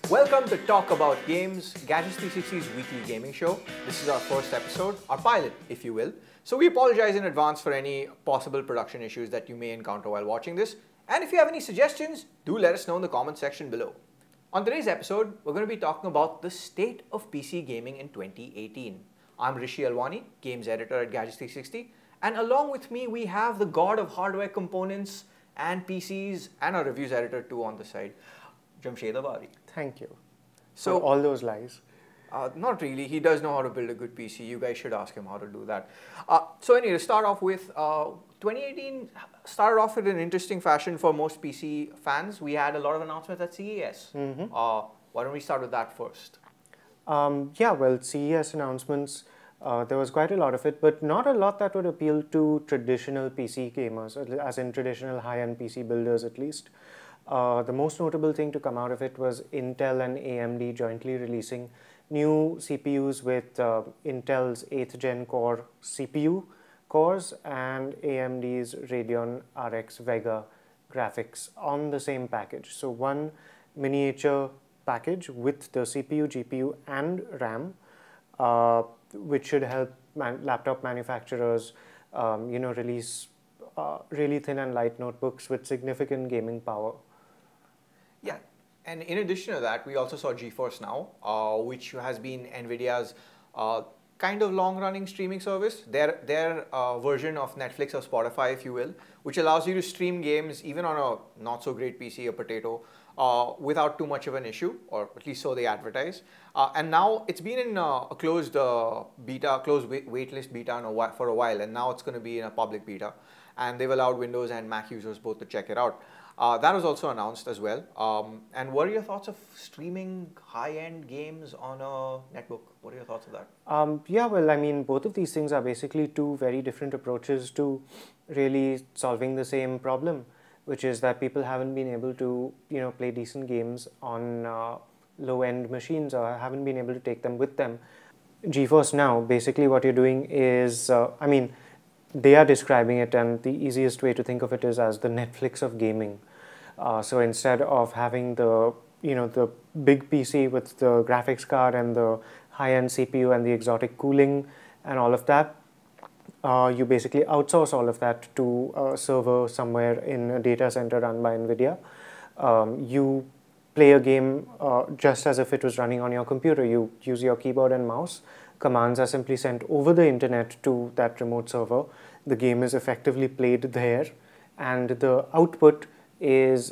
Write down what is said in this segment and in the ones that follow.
Welcome to Talk About Games, Gadgets 360's weekly gaming show. This is our first episode, our pilot, if you will. So we apologize in advance for any possible production issues that you may encounter while watching this. And if you have any suggestions, do let us know in the comment section below. On today's episode, we're going to be talking about the state of PC gaming in 2018. I'm Rishi Alwani, Games Editor at Gadgets 360. And along with me, we have the god of hardware components and PCs and our reviews editor too on the side, Jamshed Avari. Thank you. So for all those lies. Not really. He does know how to build a good PC. You guys should ask him how to do that. So anyway, to start off with, 2018 started off in an interesting fashion for most PC fans. We had a lot of announcements at CES. Why don't we start with that first? Yeah, well, CES announcements, there was quite a lot of it, but not a lot that would appeal to traditional PC gamers, as in traditional high-end PC builders at least. The most notable thing to come out of it was Intel and AMD jointly releasing new CPUs with Intel's 8th Gen Core CPU cores and AMD's Radeon RX Vega graphics on the same package. So one miniature package with the CPU, GPU and RAM, which should help laptop manufacturers release really thin and light notebooks with significant gaming power. Yeah, and in addition to that, we also saw GeForce Now, which has been NVIDIA's kind of long-running streaming service, their version of Netflix or Spotify, if you will, which allows you to stream games even on a not-so-great PC, a potato, without too much of an issue, or at least so they advertise. And now it's been in a closed beta, closed waitlist beta for a while, and now it's going to be in a public beta. And they've allowed Windows and Mac users both to check it out. That was also announced as well. And what are your thoughts of streaming high-end games on a netbook? What are your thoughts of that? Yeah, well, I mean, both of these things are basically two very different approaches to really solving the same problem, which is that people haven't been able to, play decent games on low-end machines or haven't been able to take them with them. GeForce Now, basically what you're doing is, they are describing it, and the easiest way to think of it is as the Netflix of gaming. So instead of having the big PC with the graphics card and the high-end CPU and the exotic cooling and all of that, you basically outsource all of that to a server somewhere in a data center run by NVIDIA. You play a game just as if it was running on your computer. You use your keyboard and mouse. Commands are simply sent over the internet to that remote server. The game is effectively played there, and the output is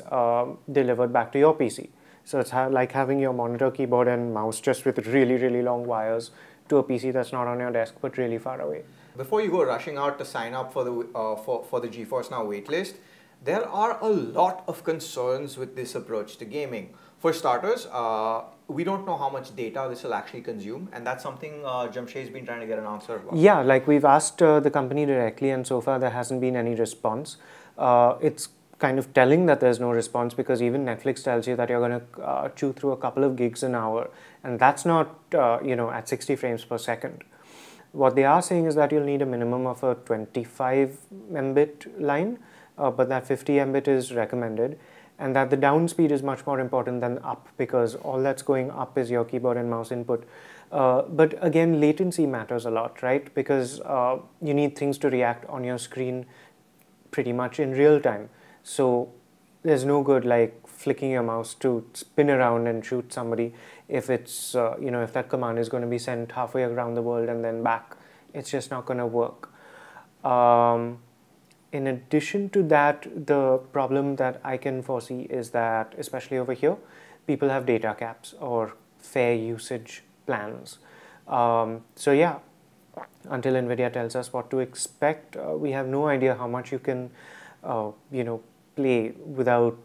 delivered back to your PC. So it's like having your monitor, keyboard, and mouse just with really, really long wires to a PC that's not on your desk but really far away. Before you go rushing out to sign up for the GeForce Now waitlist, there are a lot of concerns with this approach to gaming. For starters, we don't know how much data this will actually consume, and that's something Jamshed's been trying to get an answer about. Yeah, like we've asked the company directly, and so far there hasn't been any response. It's kind of telling that there's no response because even Netflix tells you that you're going to chew through a couple of gigs an hour, and that's not at 60 frames per second. What they are saying is that you'll need a minimum of a 25 Mbit line, but that 50 Mbit is recommended, and that the down speed is much more important than up because all that's going up is your keyboard and mouse input. But again, latency matters a lot, right? Because you need things to react on your screen pretty much in real time. So there's no good like flicking your mouse to spin around and shoot somebody if it's, if that command is going to be sent halfway around the world and then back. It's just not going to work. In addition to that, the problem that I can foresee is that, especially over here, people have data caps or fair usage plans. So yeah, until NVIDIA tells us what to expect, we have no idea how much you can, play without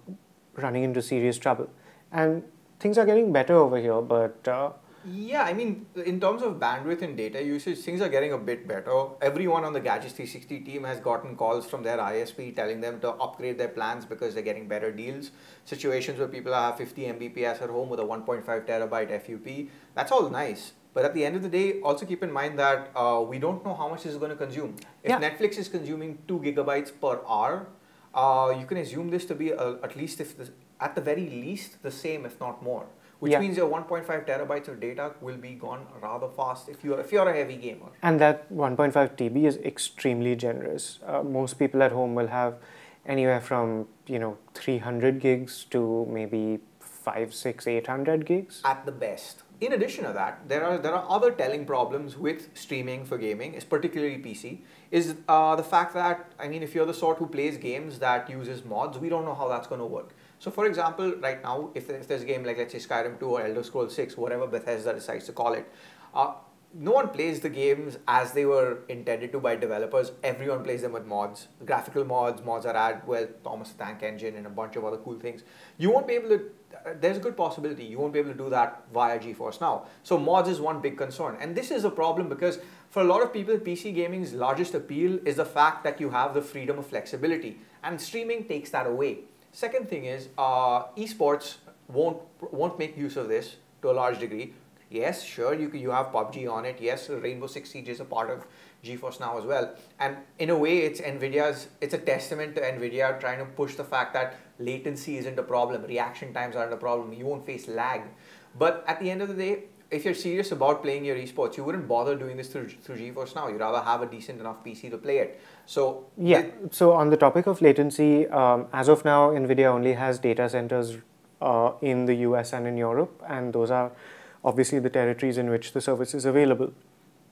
running into serious trouble. And things are getting better over here, but yeah, I mean, in terms of bandwidth and data usage, things are getting a bit better. Everyone on the Gadgets 360 team has gotten calls from their ISP telling them to upgrade their plans because they're getting better deals. Situations where people have 50 Mbps at home with a 1.5 terabyte FUP, that's all nice. But at the end of the day, also keep in mind that we don't know how much this is going to consume. If Netflix is consuming 2 gigabytes per hour, you can assume this to be at least, at the very least, the same, if not more. which means your 1.5 terabytes of data will be gone rather fast if you're a heavy gamer. And that 1.5 TB is extremely generous. Most people at home will have anywhere from 300 gigs to maybe 5, 6, 800 gigs at the best. In addition to that, there are other telling problems with streaming for gaming, particularly PC, is the fact that, I mean, if you're the sort who plays games that uses mods, we don't know how that's going to work. So for example, right now, if there's a game like, let's say, Skyrim 2 or Elder Scrolls 6, whatever Bethesda decides to call it, no one plays the games as they were intended to by developers. Everyone plays them with mods. Graphical mods, mods are added, well, Thomas the Tank Engine and a bunch of other cool things. You won't be able to, there's a good possibility you won't be able to do that via GeForce Now. So mods is one big concern. And this is a problem because for a lot of people, PC gaming's largest appeal is the fact that you have the freedom of flexibility. And streaming takes that away. Second thing is, esports won't make use of this to a large degree. Yes, sure, you have PUBG on it. Yes, Rainbow Six Siege is a part of GeForce Now as well. And in a way, it's a testament to NVIDIA trying to push the fact that latency isn't a problem, reaction times aren't a problem, you won't face lag. But at the end of the day, if you're serious about playing your esports, you wouldn't bother doing this through GeForce Now. You'd rather have a decent enough PC to play it. So yeah. So on the topic of latency, as of now, NVIDIA only has data centers in the US and in Europe, and those are obviously the territories in which the service is available.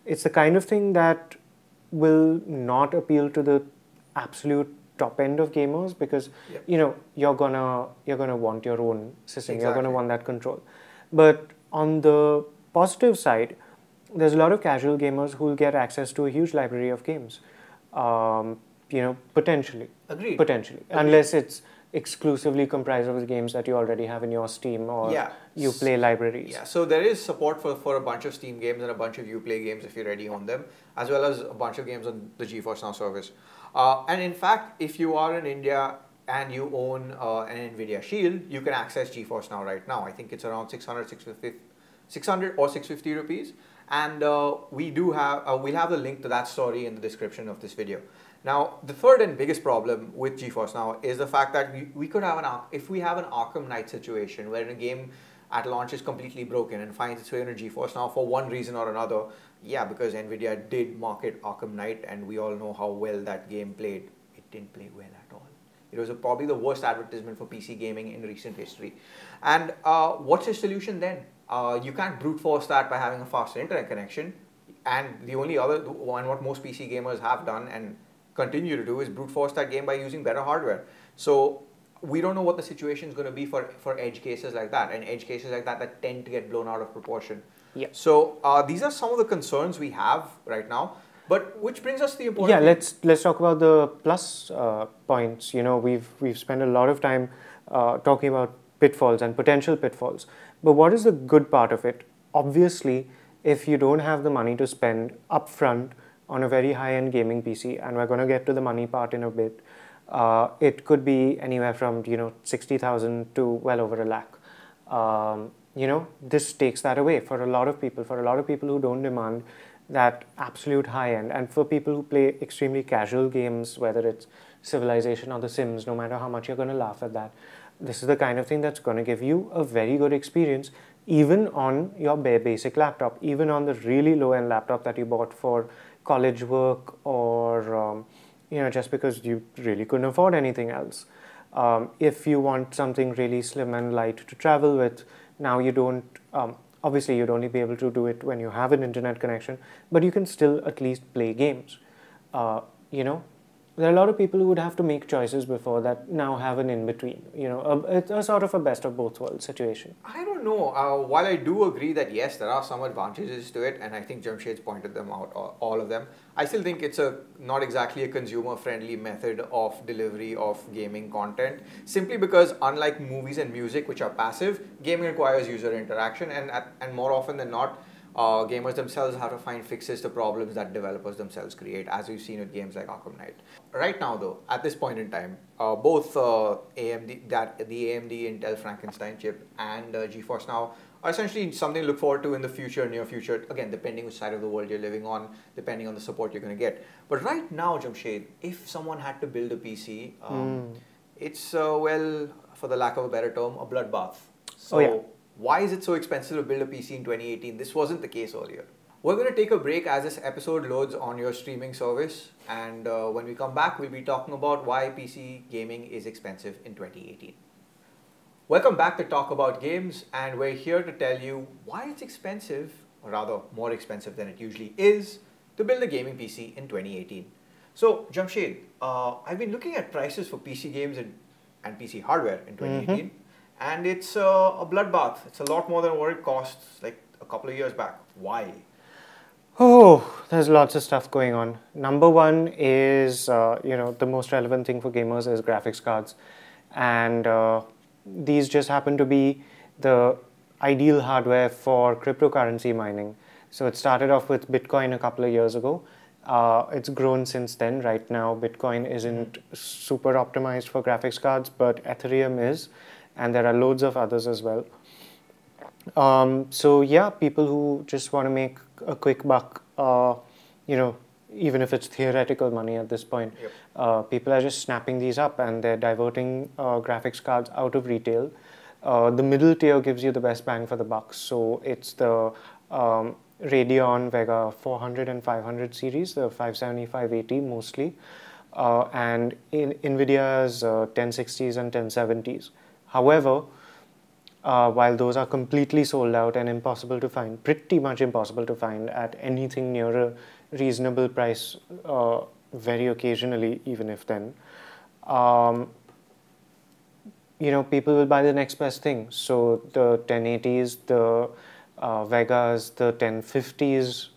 It's the kind of thing that will not appeal to the absolute top end of gamers because you're gonna want your own system. Exactly. You're gonna want that control. But on the positive side, there's a lot of casual gamers who will get access to a huge library of games. Potentially. Agreed. Potentially. Agreed. Unless it's exclusively comprised of the games that you already have in your Steam or Uplay libraries. Yeah, so there is support for a bunch of Steam games and a bunch of Uplay games if you already own them, as well as a bunch of games on the GeForce Now service. And in fact, if you are in India and you own an NVIDIA Shield, you can access GeForce Now right now. I think it's around 600 or 650 rupees. And we'll have the link to that story in the description of this video. Now, the third and biggest problem with GeForce Now is the fact that we could have if we have an Arkham Knight situation where a game at launch is completely broken and finds its way into GeForce Now for one reason or another, because NVIDIA did market Arkham Knight and we all know how well that game played. It didn't play well at all. It was probably the worst advertisement for PC gaming in recent history. And what's your solution then? You can't brute force that by having a faster internet connection. And the only other one, what most PC gamers have done and continue to do, is brute force that game by using better hardware. So we don't know what the situation is going to be for edge cases like that, and edge cases like that tend to get blown out of proportion. Yeah. So these are some of the concerns we have right now. But which brings us to the important. Yeah, let's talk about the plus points. We've spent a lot of time talking about pitfalls and potential pitfalls. But what is the good part of it? Obviously, if you don't have the money to spend upfront on a very high-end gaming PC, and we're going to get to the money part in a bit, it could be anywhere from 60,000 to well over a lakh. This takes that away for a lot of people. For a lot of people who don't demand that absolute high-end, and for people who play extremely casual games, whether it's Civilization or The Sims, no matter how much you're going to laugh at that, this is the kind of thing that's going to give you a very good experience, even on your bare basic laptop, even on the really low-end laptop that you bought for college work or just because you really couldn't afford anything else. If you want something really slim and light to travel with, now you don't, obviously you'd only be able to do it when you have an internet connection, but you can still at least play games. There are a lot of people who would have to make choices before that now have an in-between. It's a sort of a best of both worlds situation. I don't know. While I do agree that yes, there are some advantages to it, and I think Jamshed's pointed them out, all of them, I still think it's not exactly a consumer-friendly method of delivery of gaming content, simply because unlike movies and music, which are passive, gaming requires user interaction, and more often than not, gamers themselves have to find fixes to problems that developers themselves create, as we've seen with games like Arkham Knight. Right now, though, at this point in time, both the AMD Intel Frankenstein chip and GeForce Now are essentially something to look forward to in the future, near future. Again, depending which side of the world you're living on, depending on the support you're going to get. But right now, Jamshed, if someone had to build a PC, it's well, for the lack of a better term, a bloodbath. So Why is it so expensive to build a PC in 2018? This wasn't the case earlier. We're going to take a break as this episode loads on your streaming service, and when we come back, we'll be talking about why PC gaming is expensive in 2018. Welcome back to Talk About Games, and we're here to tell you why it's expensive, or rather more expensive than it usually is, to build a gaming PC in 2018. So, Jamshed, I've been looking at prices for PC games and PC hardware in 2018, and it's a bloodbath. It's a lot more than what it costs like a couple of years back. Why? Oh, there's lots of stuff going on. Number one is, the most relevant thing for gamers is graphics cards. And these just happen to be the ideal hardware for cryptocurrency mining. So it started off with Bitcoin a couple of years ago. It's grown since then. Right now, Bitcoin isn't super optimized for graphics cards, but Ethereum is. And there are loads of others as well. So yeah, people who just want to make a quick buck, even if it's theoretical money at this point, people are just snapping these up and they're diverting graphics cards out of retail. The middle tier gives you the best bang for the buck. So it's the Radeon Vega 400 and 500 series, the 570, 580 mostly, and NVIDIA's 1060s and 1070s. However, while those are completely sold out and impossible to find, pretty much impossible to find at anything near a reasonable price, very occasionally, even if then, people will buy the next best thing. So the 1080s, the Vegas, the 1050s,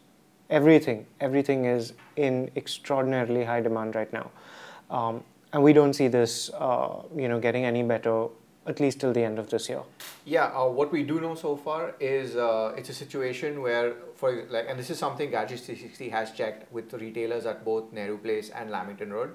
everything is in extraordinarily high demand right now. And we don't see this, getting any better, at least till the end of this year. Yeah, what we do know so far is it's a situation where, and this is something Gadgets 360 has checked with the retailers at both Nehru Place and Lamington Road.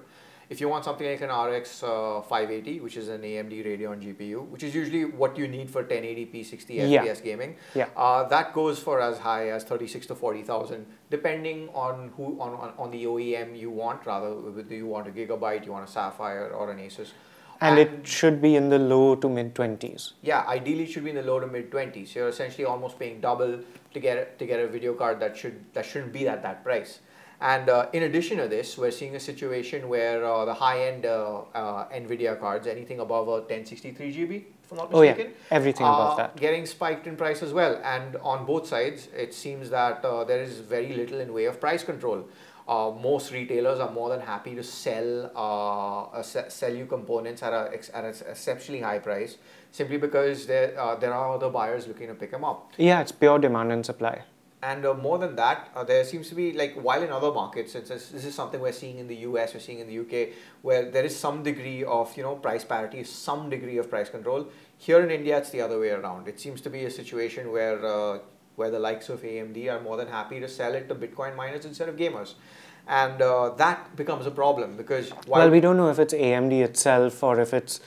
If you want something like an RX 580, which is an AMD Radeon GPU, which is usually what you need for 1080p 60 FPS gaming, that goes for as high as 36 to 40,000, depending on on the OEM you want. Rather, whether you want a Gigabyte, you want a Sapphire, or an Asus. And it should be in the low to mid 20s. Yeah, ideally it should be in the low to mid 20s. You're essentially almost paying double to get a video card that shouldn't be at that price. And in addition to this, we're seeing a situation where the high-end NVIDIA cards, anything above a 1063 GB, if I'm not mistaken, everything above that, getting spiked in price as well. And on both sides, it seems that there is very little in way of price control. Most retailers are more than happy to sell you components at an exceptionally high price, simply because there are other buyers looking to pick them up. Yeah, it's pure demand and supply. And more than that, there seems to be, while in other markets, since this is something we're seeing in the US, we're seeing in the UK, where there is some degree of price parity, some degree of price control. Here in India, it's the other way around. It seems to be a situation where the likes of AMD are more than happy to sell it to Bitcoin miners instead of gamers. And that becomes a problem because... Well, we don't know if it's AMD itself or if it's,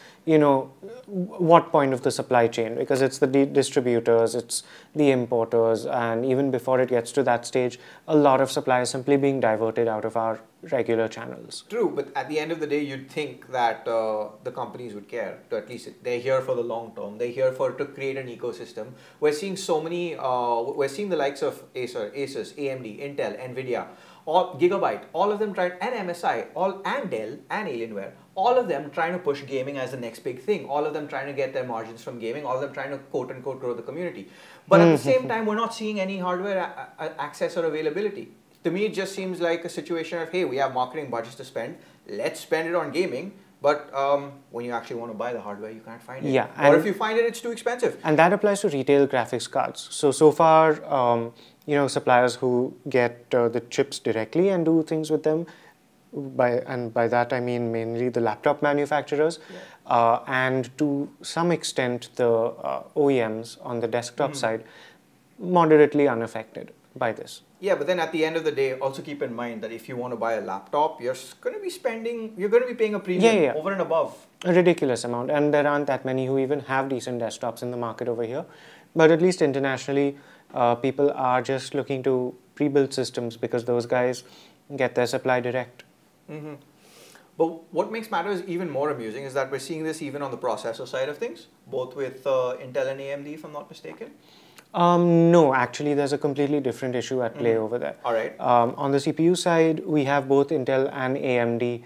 what point of the supply chain, because it's the distributors, it's the importers, and even before it gets to that stage, a lot of supply is simply being diverted out of our regular channels. True, but at the end of the day, you'd think that the companies would care. At least they're here for the long term. They're here to create an ecosystem. We're seeing so many, we're seeing the likes of Asus, AMD, Intel, NVIDIA, Gigabyte, all of them trying, and MSI, and Dell, and Alienware, all of them trying to push gaming as the next big thing. All of them trying to get their margins from gaming. All of them trying to quote-unquote grow the community. But at the same time, we're not seeing any hardware access or availability. To me, it just seems like a situation of, hey, we have marketing budgets to spend. Let's spend it on gaming. But when you actually want to buy the hardware, you can't find it. Yeah, or if you find it, it's too expensive. And that applies to retail graphics cards. So far, suppliers who get the chips directly and do things with them, by that I mean mainly the laptop manufacturers, and to some extent the OEMs on the desktop side, moderately unaffected by this. Yeah, but then at the end of the day, also keep in mind that if you want to buy a laptop, you're going to be paying a premium over and above. A ridiculous amount, and there aren't that many who even have decent desktops in the market over here. But at least internationally, people are just looking to pre-built systems because those guys get their supply direct. But what makes matters even more amusing is that we're seeing this even on the processor side of things, both with Intel and AMD, if I'm not mistaken. No, actually, there's a completely different issue at play over there. All right. On the CPU side, we have both Intel and AMD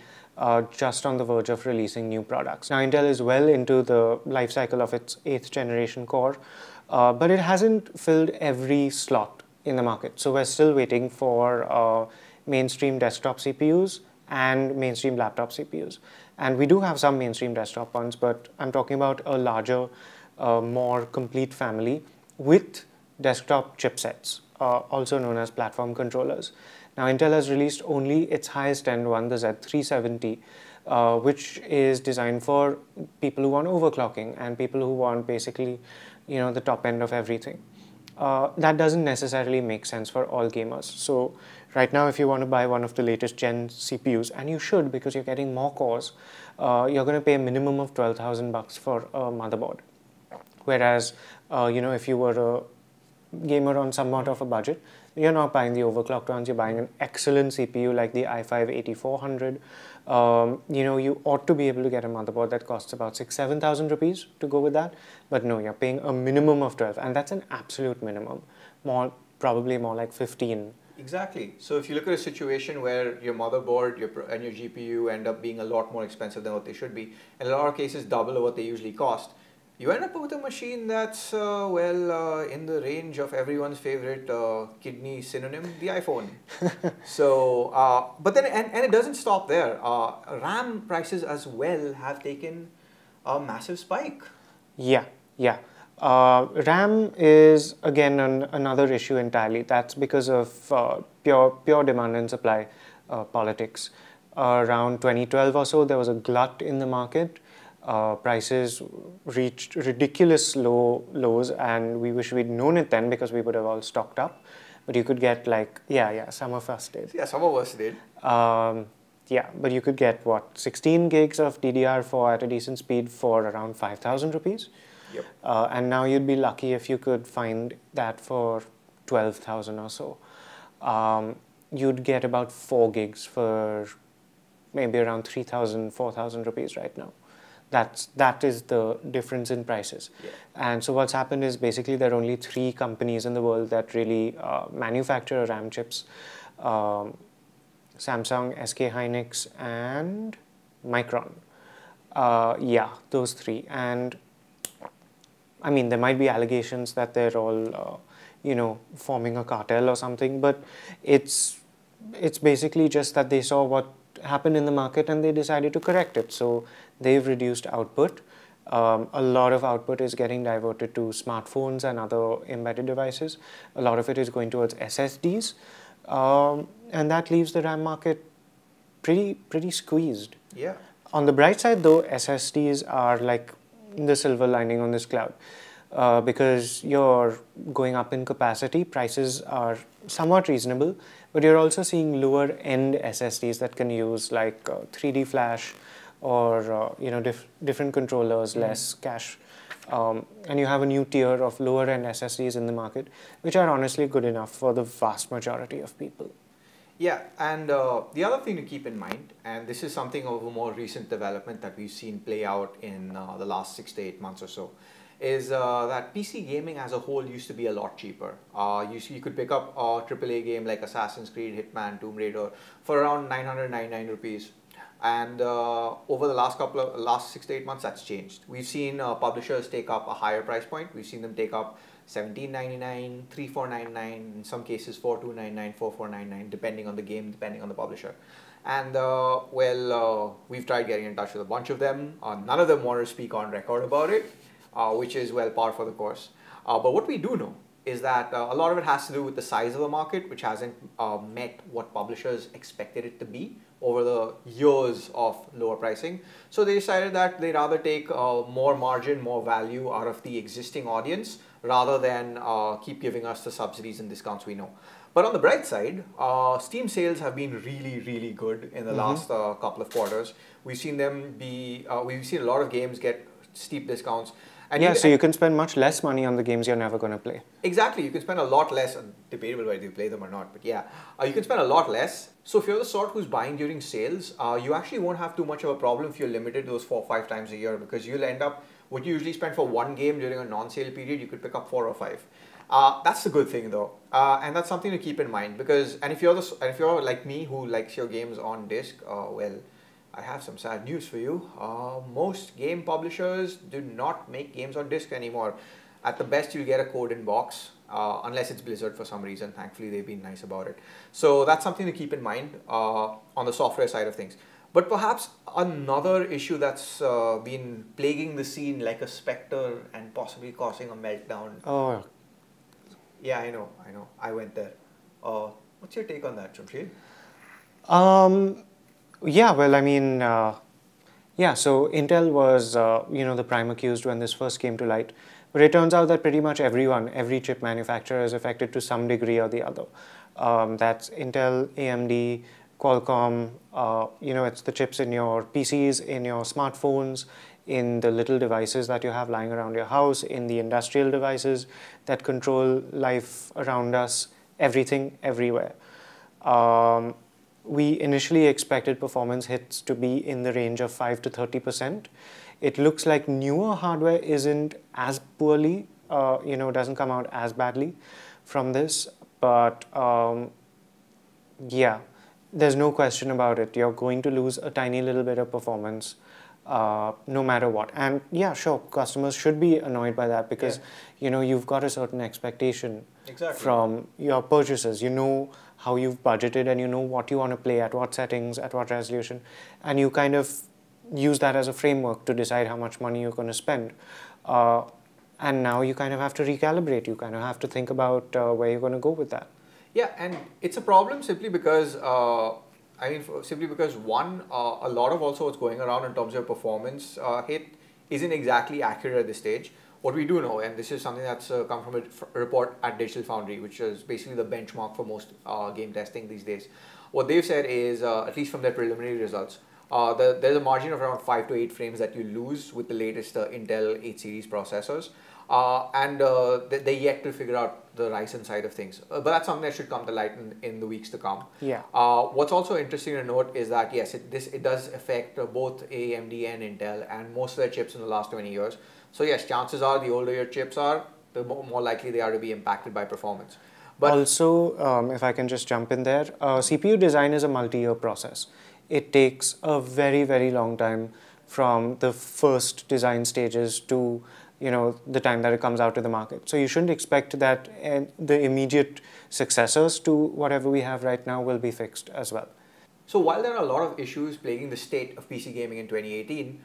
just on the verge of releasing new products. Now, Intel is well into the life cycle of its 8th generation core, but it hasn't filled every slot in the market. So we're still waiting for mainstream desktop CPUs and mainstream laptop CPUs. And we do have some mainstream desktop ones, but I'm talking about a larger, more complete family with desktop chipsets, also known as platform controllers. Now, Intel has released only its highest end one, the Z370, which is designed for people who want overclocking and people who want basically, the top end of everything. That doesn't necessarily make sense for all gamers. So right now, if you want to buy one of the latest gen CPUs, and you should because you're getting more cores, you're going to pay a minimum of $12,000 for a motherboard. Whereas, if you were a gamer on somewhat of a budget, you're not buying the overclocked ones, you're buying an excellent CPU like the i5-8400. You ought to be able to get a motherboard that costs about 6,000-7,000 rupees to go with that. But no, you're paying a minimum of 12, and that's an absolute minimum. Probably more like 15. Exactly. So if you look at a situation where your motherboard and your GPU end up being a lot more expensive than what they should be, in a lot of cases double what they usually cost, you end up with a machine that's, in the range of everyone's favorite kidney synonym, the iPhone. So, but then, and it doesn't stop there. RAM prices as well have taken a massive spike. Yeah. RAM is, again, another issue entirely. That's because of pure demand and supply politics. Around 2012 or so, there was a glut in the market. Prices reached ridiculous lows, and we wish we'd known it then because we would have all stocked up. But you could get some of us did. Yeah, some of us did. But you could get 16 gigs of DDR4 at a decent speed for around 5,000 rupees. Yep. And now you'd be lucky if you could find that for 12,000 or so. You'd get about 4 gigs for maybe around 3,000, 4,000 rupees right now. That is the difference in prices. Yeah. And so what's happened is basically there are only 3 companies in the world that really manufacture RAM chips. Samsung, SK Hynix, and Micron. Those 3. And I mean, there might be allegations that they're all, forming a cartel or something, but it's basically just that they saw what happened in the market and they decided to correct it. So they've reduced output. A lot of output is getting diverted to smartphones and other embedded devices. A lot of it is going towards SSDs, and that leaves the RAM market pretty squeezed. Yeah. On the bright side, though, SSDs are like the silver lining on this cloud. Because you're going up in capacity, prices are somewhat reasonable, but you're also seeing lower end SSDs that can use like 3D flash or different controllers, less cache, and you have a new tier of lower end SSDs in the market, which are honestly good enough for the vast majority of people. Yeah, and the other thing to keep in mind, and this is something of a more recent development that we've seen play out in the last 6 to 8 months or so, is that PC gaming as a whole used to be a lot cheaper. You could pick up a AAA game like Assassin's Creed, Hitman, Tomb Raider for around 999 rupees. And over the last 6 to 8 months, that's changed. We've seen publishers take up a higher price point. We've seen them take up $17.99, $34.99, in some cases $42.99, $44.99, depending on the game, depending on the publisher. And we've tried getting in touch with a bunch of them. None of them want to speak on record about it, which is par for the course. But what we do know is that a lot of it has to do with the size of the market, which hasn't met what publishers expected it to be over the years of lower pricing. So they decided that they'd rather take more margin, more value out of the existing audience rather than keep giving us the subsidies and discounts we know. But on the bright side, Steam sales have been really, really good in the last couple of quarters. We've seen them we've seen a lot of games get steep discounts. And yeah, so you can spend much less money on the games you're never going to play. Exactly, you can spend a lot less, debatable whether you play them or not, but yeah, you can spend a lot less. So if you're the sort who's buying during sales, you actually won't have too much of a problem if you're limited those 4 or 5 times a year, because you'll end up, what you usually spend for one game during a non-sale period, you could pick up 4 or 5. That's the good thing though, and that's something to keep in mind, because, and if you're like me who likes your games on disc, well, I have some sad news for you. Most game publishers do not make games on disc anymore. At the best, you'll get a code in box, unless it's Blizzard for some reason. Thankfully, they've been nice about it. So that's something to keep in mind on the software side of things. But perhaps another issue that's been plaguing the scene like a specter and possibly causing a meltdown. Oh. Yeah, I know. I went there. What's your take on that, Jamshed? Yeah, well, I mean, yeah, so Intel was, the prime accused when this first came to light. But it turns out that pretty much every chip manufacturer is affected to some degree or the other. That's Intel, AMD, Qualcomm, it's the chips in your PCs, in your smartphones, in the little devices that you have lying around your house, in the industrial devices that control life around us, everything, everywhere. We initially expected performance hits to be in the range of 5 to 30%. It looks like newer hardware isn't as poorly, doesn't come out as badly from this. But yeah, there's no question about it. You're going to lose a tiny little bit of performance no matter what. And yeah, sure, customers should be annoyed by that because, you've got a certain expectation from your purchases. You know how you've budgeted and you know what you want to play, at what settings, at what resolution, and you kind of use that as a framework to decide how much money you're going to spend. And now you kind of have to recalibrate. You kind of have to think about where you're going to go with that. Yeah, and it's a problem simply because, one, a lot of also what's going around in terms of performance hit isn't exactly accurate at this stage. What we do know, and this is something that's come from a report at Digital Foundry, which is basically the benchmark for most game testing these days. What they've said is, at least from their preliminary results, there's a margin of around 5 to 8 frames that you lose with the latest Intel 8 series processors. And they're yet to figure out the Ryzen side of things. But that's something that should come to light in the weeks to come. Yeah. What's also interesting to note is that, yes, it does affect both AMD and Intel and most of their chips in the last 20 years. So yes, chances are the older your chips are, the more likely they are to be impacted by performance. But also, if I can just jump in there, CPU design is a multi-year process. It takes a very, very long time from the first design stages to the time that it comes out to the market. So you shouldn't expect that the immediate successors to whatever we have right now will be fixed as well. So while there are a lot of issues plaguing the state of PC gaming in 2018,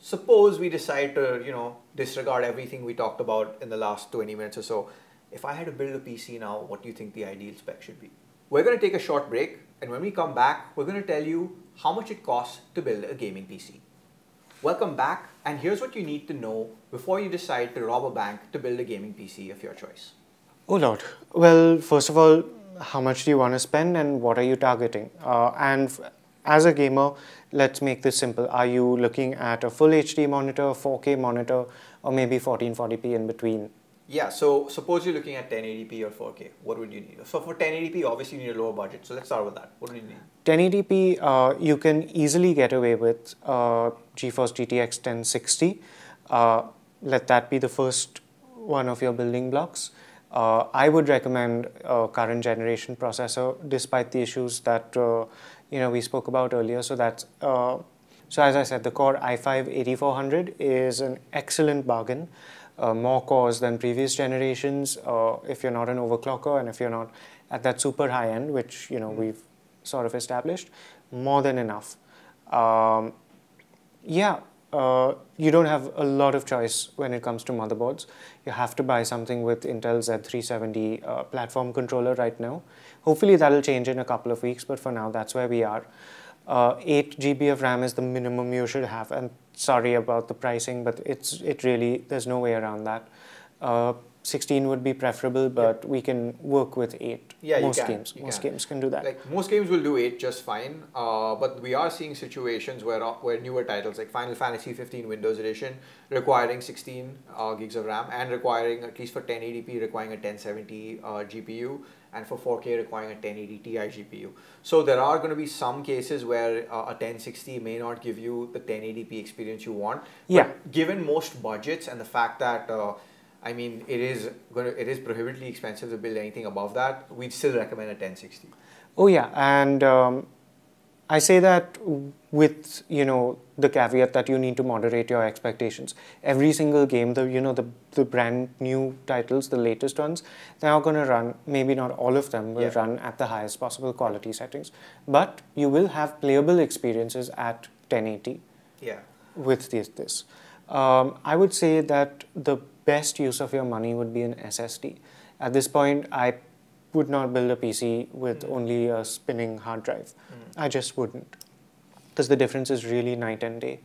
suppose we decide to disregard everything we talked about in the last 20 minutes or so. If I had to build a PC now, what do you think the ideal spec should be? We're going to take a short break, and when we come back, we're going to tell you how much it costs to build a gaming PC. Welcome back, and here's what you need to know before you decide to rob a bank to build a gaming PC of your choice. Oh Lord. Well, first of all, how much do you want to spend and what are you targeting? And as a gamer, let's make this simple. Are you looking at a full HD monitor, 4K monitor, or maybe 1440p in between? Yeah, so suppose you're looking at 1080p or 4K. What would you need? So for 1080p, obviously you need a lower budget. So let's start with that. What do you need? 1080p, you can easily get away with GeForce GTX 1060. Let that be the first one of your building blocks. I would recommend a current generation processor, despite the issues that we spoke about earlier. So that's so as I said, the Core i5-8400 is an excellent bargain. More cores than previous generations if you're not an overclocker and if you're not at that super high end, which we've sort of established, more than enough. You don't have a lot of choice when it comes to motherboards. You have to buy something with Intel Z370 platform controller right now. Hopefully that'll change in a couple of weeks, but for now that's where we are. 8 GB of RAM is the minimum you should have, and sorry about the pricing, but it really, there's no way around that. 16 would be preferable, but we can work with 8. Yeah, most games can do that. Like most games will do 8 just fine, but we are seeing situations where newer titles like Final Fantasy 15 Windows Edition requiring 16 gigs of RAM and requiring, at least for 1080p, requiring a 1070 GPU, and for 4K requiring a 1080 Ti GPU. So there are going to be some cases where a 1060 may not give you the 1080p experience you want. Yeah. But given most budgets and the fact that I mean, it is prohibitively expensive to build anything above that, we'd still recommend a 1060. Oh yeah, and I say that with the caveat that you need to moderate your expectations. Every single game, the brand new titles, the latest ones, they're not going to run. Maybe not all of them will run at the highest possible quality settings, but you will have playable experiences at 1080. Yeah. With this, I would say that the best use of your money would be an SSD. At this point, I would not build a PC with only a spinning hard drive. I just wouldn't, because the difference is really night and day.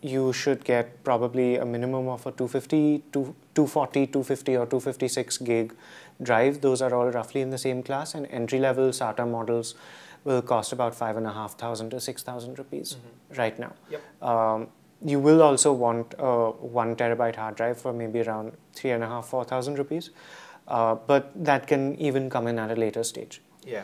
You should get probably a minimum of a 240, 250 or 256 gig drive. Those are all roughly in the same class, and entry-level SATA models will cost about 5,500 to 6,000 rupees right now. Yep. You will also want a 1 terabyte hard drive for maybe around 3,500 to 4,000 rupees, but that can even come in at a later stage. Yeah.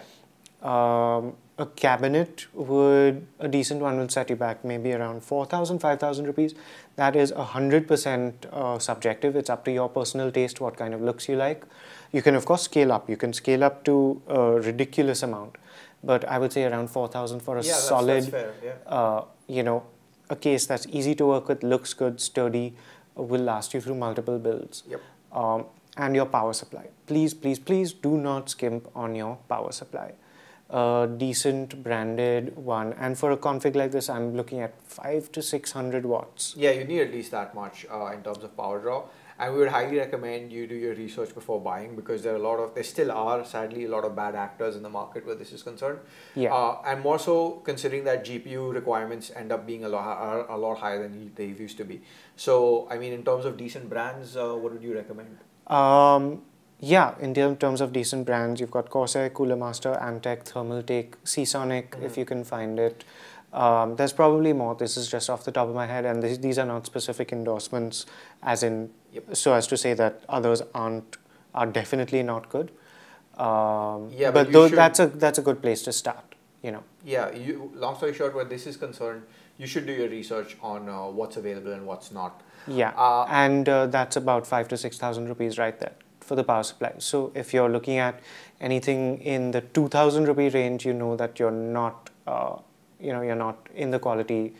A cabinet a decent one will set you back maybe around 4,000, 5,000 rupees. That is 100% subjective. It's up to your personal taste, what kind of looks you like. You can of course scale up. You can scale up to a ridiculous amount, but I would say around 4,000 for a solid, that's fair. Yeah. A case that's easy to work with, looks good, sturdy, will last you through multiple builds. Yep. And your power supply. Please, please, please do not skimp on your power supply. A decent branded one, and for a config like this, I'm looking at 500 to 600 watts. Yeah, you need at least that much in terms of power draw. And we would highly recommend you do your research before buying, because there still are, sadly, a lot of bad actors in the market where this is concerned. Yeah. And more so considering that GPU requirements end up being a lot higher than they used to be. So, I mean, in terms of decent brands, what would you recommend? Yeah, in terms of decent brands, you've got Corsair, Cooler Master, Antec, Thermaltake, Seasonic, if you can find it. There's probably more. This is just off the top of my head, and these are not specific endorsements, as in so as to say that others are definitely not good. Yeah, but that's a good place to start. Yeah, long story short, where this is concerned, you should do your research on what's available and what's not. Yeah, and that's about 5,000 to 6,000 rupees right there for the power supply. So if you're looking at anything in the 2,000 rupee range, you know that you're not you're not in the quality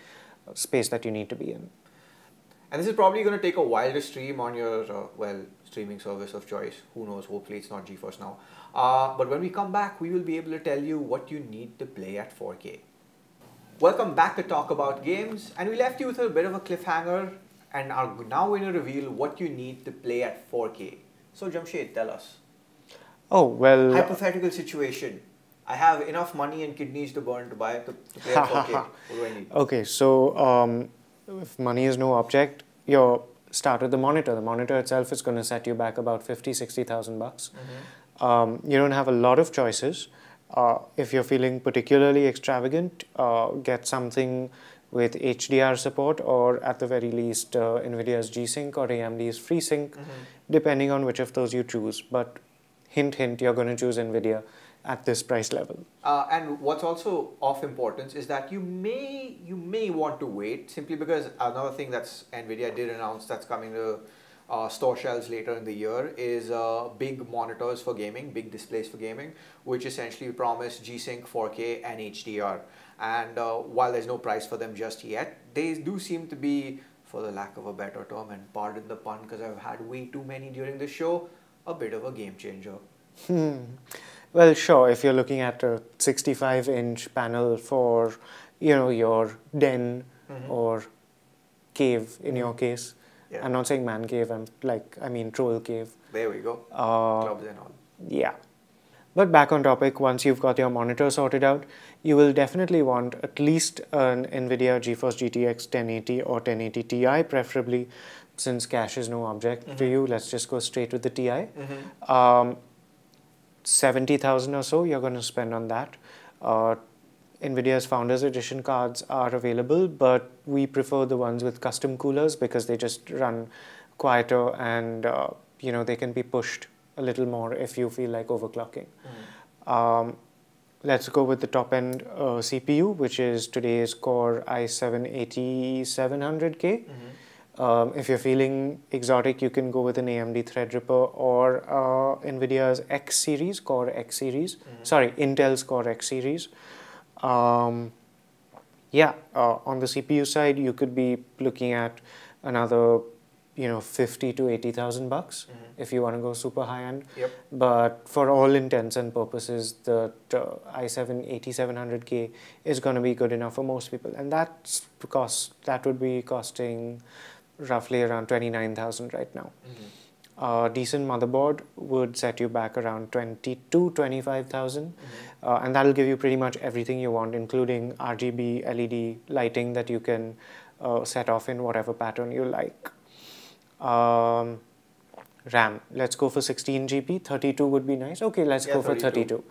space that you need to be in. And this is probably going to take a while to stream on your, streaming service of choice. Who knows, hopefully it's not GeForce now. But when we come back, we will be able to tell you what you need to play at 4K. Welcome back to Talk About Games. And we left you with a bit of a cliffhanger and are now going to reveal what you need to play at 4K. So Jamshed, tell us. Oh, well... Hypothetical situation. I have enough money and kidneys to burn to play at 4K. What do I need? Okay, so if money is no object, you start with the monitor. The monitor itself is going to set you back about 50,000, 60,000 bucks. You don't have a lot of choices. If you're feeling particularly extravagant, get something with HDR support, or at the very least NVIDIA's G-Sync or AMD's FreeSync, depending on which of those you choose. But hint, hint, you're going to choose NVIDIA at this price level. And what's also of importance is that you may want to wait, simply because another thing that's NVIDIA did announce that's coming to store shelves later in the year is big monitors for gaming, big displays for gaming, which essentially promise G-Sync, 4K and HDR. And while there's no price for them just yet, they do seem to be, for the lack of a better term, and pardon the pun because I've had way too many during the show, a bit of a game changer. Well, sure, if you're looking at a 65-inch panel for, your den or cave in your case. Yeah. I'm not saying man cave, I mean troll cave. There we go. Clubs and all. Yeah. But back on topic, once you've got your monitor sorted out, you will definitely want at least an NVIDIA GeForce GTX 1080 or 1080 Ti, preferably since cash is no object to you, let's just go straight with the TI. 70,000 or so you're going to spend on that. NVIDIA's Founders Edition cards are available, but we prefer the ones with custom coolers because they just run quieter and they can be pushed a little more if you feel like overclocking. Let's go with the top end CPU, which is today's Core i7-8700K. If you're feeling exotic, you can go with an AMD Threadripper or NVIDIA's X series, Core X series. Sorry, Intel's Core X series. On the CPU side, you could be looking at another, 50 to 80,000 bucks if you want to go super high end. But for all intents and purposes, the i7-8700K is going to be good enough for most people, and that would be costing roughly around 29,000 right now. Decent motherboard would set you back around 25,000, and that'll give you pretty much everything you want, including RGB LED lighting that you can set off in whatever pattern you like. RAM, let's go for 16 GB. 32 would be nice. Okay, let's go for 32.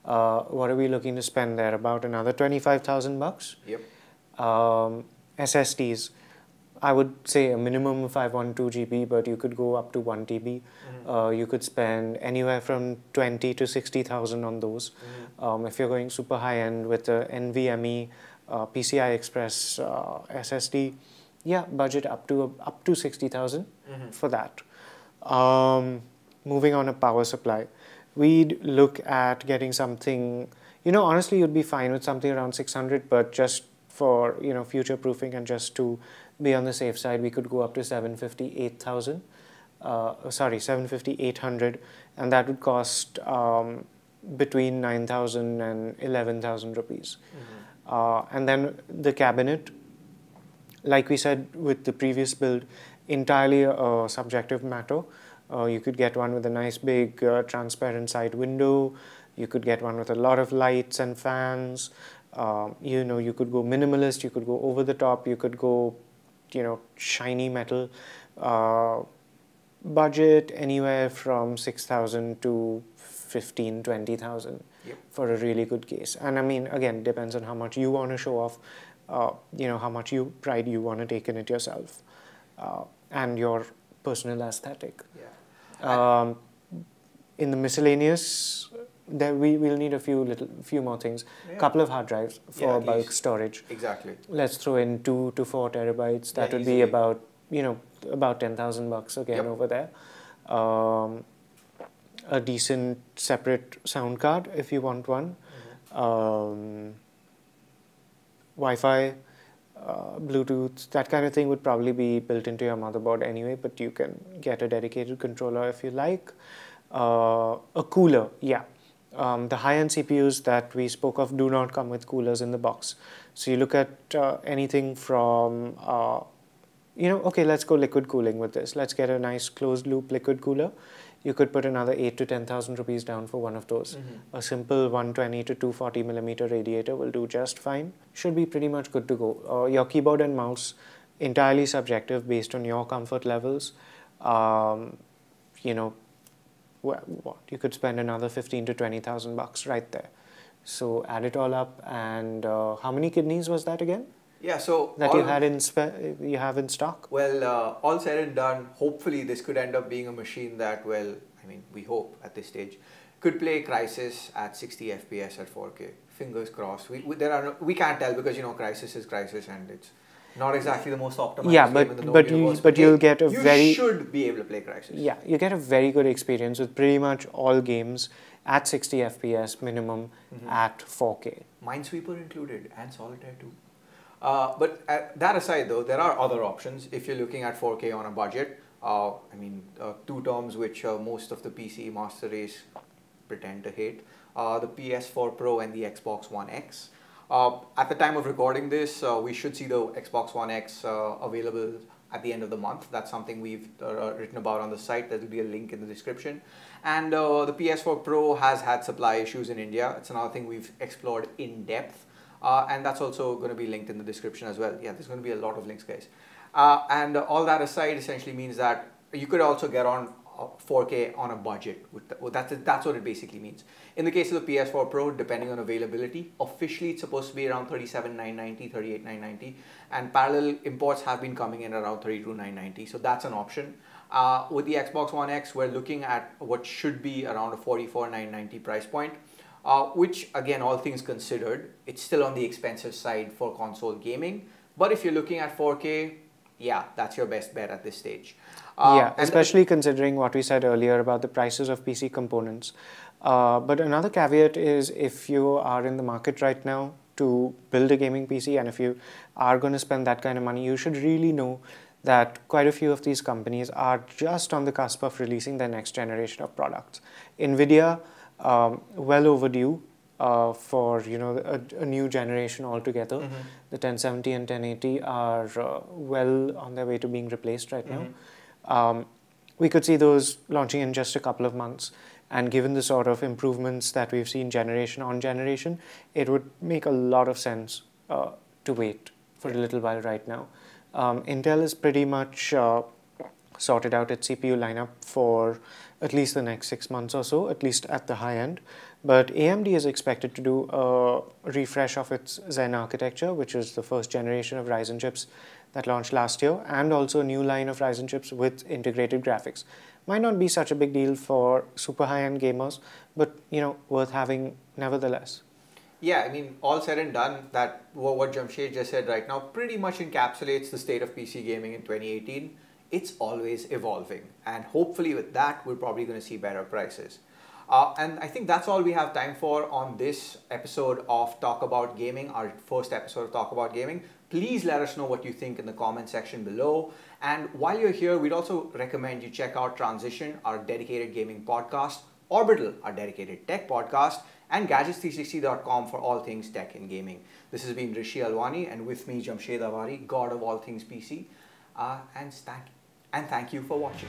What are we looking to spend there? About another 25,000 bucks. SSDs, I would say a minimum of 512 GB, but you could go up to 1 TB. You could spend anywhere from 20 to 60,000 on those. If you're going super high end with the NVMe PCI Express SSD, budget up to 60,000 for that. Moving on to power supply, we'd look at getting something, honestly, you'd be fine with something around 600, but just for, future proofing and just to be on the safe side, we could go up to 750-800, and that would cost between 9,000 and 11,000 rupees. And then the cabinet, like we said with the previous build, entirely a subjective matter. You could get one with a nice big transparent side window. You could get one with a lot of lights and fans. You could go minimalist, you could go over the top, you could go, shiny metal. Budget anywhere from 6,000 to 15, 20,000 for a really good case. And I mean, again, depends on how much you want to show off, how much pride you want to take in it yourself, and your personal aesthetic. In the miscellaneous, there we'll need a few more things. Couple of hard drives for bulk storage. Exactly. Let's throw in 2 to 4 terabytes. That would be about about 10,000 bucks again over there. A decent separate sound card if you want one. Wi-Fi, Bluetooth, that kind of thing would probably be built into your motherboard anyway, but you can get a dedicated controller if you like. A cooler, the high-end CPUs that we spoke of do not come with coolers in the box. So you look at anything from, okay, let's go liquid cooling with this. Let's get a nice closed-loop liquid cooler. You could put another 8 to 10,000 rupees down for one of those. A simple 120 to 240 millimeter radiator will do just fine. Should be pretty much good to go. Your keyboard and mouse, entirely subjective based on your comfort levels. You could spend another 15 to 20,000 bucks right there. So add it all up, and how many kidneys was that again? So that you have in stock? Well, all said and done, hopefully this could end up being a machine that, we hope at this stage, could play Crysis at 60 FPS at 4K. Fingers crossed. We can't tell because Crysis is Crysis and it's not exactly the most optimized game in the known universe. But you'll get a you should be able to play Crysis. You get a very good experience with pretty much all games at 60 FPS minimum at 4K. Minesweeper included and Solitaire too. But that aside though, there are other options if you're looking at 4K on a budget. Two terms which most of the PC master race pretend to hate. The PS4 Pro and the Xbox One X. At the time of recording this, we should see the Xbox One X available at the end of the month. That's something we've written about on the site. There will be a link in the description. And the PS4 Pro has had supply issues in India. It's another thing we've explored in depth. And that's also going to be linked in the description as well. There's going to be a lot of links, guys. And all that aside essentially means that you could also get on 4K on a budget. That's what it basically means. In the case of the PS4 Pro, depending on availability, officially it's supposed to be around 37,990, 38,990, and parallel imports have been coming in around 32,990. So that's an option. With the Xbox One X, we're looking at what should be around a 44,990 price point, which again, all things considered, it's still on the expensive side for console gaming. But if you're looking at 4K, yeah, that's your best bet at this stage. Yeah, especially considering what we said earlier about the prices of PC components. But another caveat is if you are in the market right now to build a gaming PC, and if you are going to spend that kind of money, you should really know that quite a few of these companies are just on the cusp of releasing their next generation of products. NVIDIA, well overdue for a new generation altogether. Mm-hmm. The 1070 and 1080 are well on their way to being replaced right now. We could see those launching in just a couple of months, and given the sort of improvements that we've seen generation on generation, it would make a lot of sense to wait for a little while right now. Intel is pretty much sorted out its CPU lineup for at least the next 6 months or so, at least at the high end. But AMD is expected to do a refresh of its Zen architecture, which is the first generation of Ryzen chips that launched last year, and also a new line of Ryzen chips with integrated graphics. Might not be such a big deal for super high-end gamers, but worth having nevertheless. Yeah, I mean, all said and done, that what Jamshed just said right now pretty much encapsulates the state of PC gaming in 2018. It's always evolving, and hopefully with that, we're probably going to see better prices. And I think that's all we have time for on this episode of Talk About Gaming, our first episode of Talk About Gaming. Please let us know what you think in the comment section below. And while you're here, we'd also recommend you check out Transition, our dedicated gaming podcast, Orbital, our dedicated tech podcast, and Gadgets360.com for all things tech and gaming. This has been Rishi Alwani, and with me, Jamshed Avari, God of all things PC. And thank you for watching.